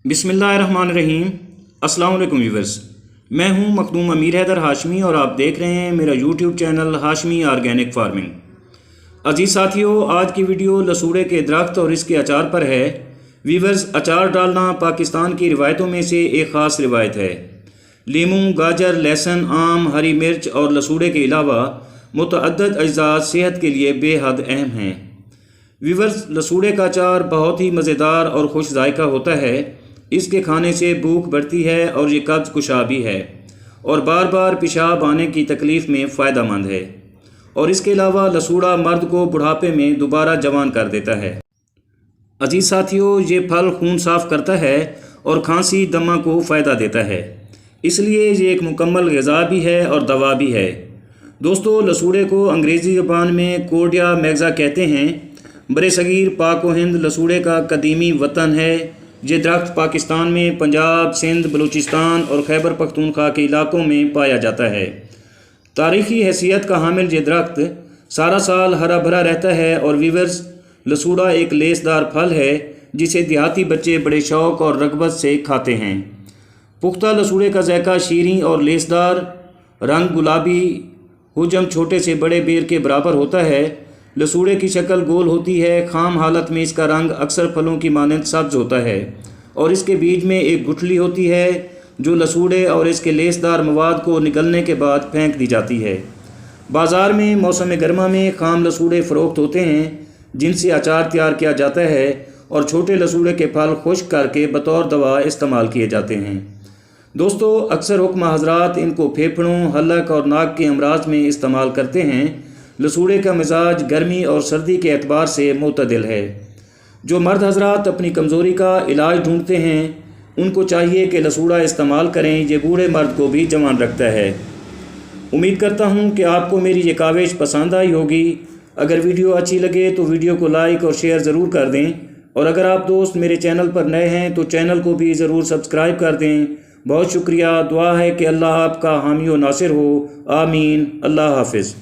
बिस्मिल्लाहिर्रहमानिर्रहीम। अस्सलाम वालेकुम व्यूअर्स, मैं हूं मखदूम अमीर हैदर हाशमी और आप देख रहे हैं मेरा YouTube channel Hashmi organic farming. अजीज़ साथियों, आज की वीडियो लसूड़े के दरख्त और इसके अचार पर है। व्यूअर्स, अचार डालना पाकिस्तान की रिवायतों में से एक ख़ास रिवायत है। लीमू, गाजर, लहसुन, आम, हरी मिर्च और लसूड़े के अलावा मुतअद्दिद अज्जा सेहत के लिए बेहद अहम हैं। व्यूअर्स, लसूड़े का अचार बहुत ही मज़ेदार और खुश जायका होता है। इसके खाने से भूख बढ़ती है और ये कब्ज़ कुशा भी है और बार बार पेशाब आने की तकलीफ़ में फ़ायदा मंद है। और इसके अलावा लसूड़ा मर्द को बुढ़ापे में दोबारा जवान कर देता है। अजीज़ साथियों, ये फल खून साफ़ करता है और खांसी दमा को फ़ायदा देता है, इसलिए ये एक मुकम्मल ग़िज़ा भी है और दवा भी है। दोस्तों, लसूड़े को अंग्रेज़ी ज़बान में कोर्डिया मैग्ज़ा कहते हैं। बरसगीर पाक व हिंद लसूड़े का कदीमी वतन है। ये दरख्त पाकिस्तान में पंजाब, सिंध, बलूचिस्तान और खैबर पख्तूनख्वा के इलाकों में पाया जाता है। तारीख़ी हैसियत का हामिल ये दरख्त सारा साल हरा भरा रहता है। और व्यूअर्स, लसूड़ा एक लेसदार फल है जिसे देहाती बच्चे बड़े शौक़ और रग़बत से खाते हैं। पुख्ता लसूड़े का ज़ायका शीरीं और लेसदार, रंग गुलाबी, हुजम छोटे से बड़े बेर के बराबर होता है। लसूड़े की शक्ल गोल होती है। खाम हालत में इसका रंग अक्सर फलों की मानंद सब्ज़ होता है और इसके बीज में एक गुठली होती है जो लसूड़े और इसके लेसदार मवाद को निगलने के बाद फेंक दी जाती है। बाज़ार में मौसम गर्मा में खाम लसूड़े फ़रोख्त होते हैं जिनसे अचार तैयार किया जाता है और छोटे लसूड़े के फल खुश्क करके बतौर दवा इस्तेमाल किए जाते हैं। दोस्तों, अक्सर हुक्मा हज़रात इनको फेफड़ों, हलक और नाक के अमराज में इस्तेमाल करते हैं। लसूड़े का मिजाज गर्मी और सर्दी के एतबार से मुतदिल है। जो मर्द हज़रात अपनी कमज़ोरी का इलाज ढूंढते हैं उनको चाहिए कि लसूड़ा इस्तेमाल करें। ये बूढ़े मर्द को भी जवान रखता है। उम्मीद करता हूँ कि आपको मेरी ये काविश पसंद आई होगी। अगर वीडियो अच्छी लगे तो वीडियो को लाइक और शेयर ज़रूर कर दें और अगर आप दोस्त मेरे चैनल पर नए हैं तो चैनल को भी ज़रूर सब्सक्राइब कर दें। बहुत शुक्रिया। दुआ है कि अल्लाह आपका हामी व नासिर हो। आमीन। अल्लाह हाफ़िज़।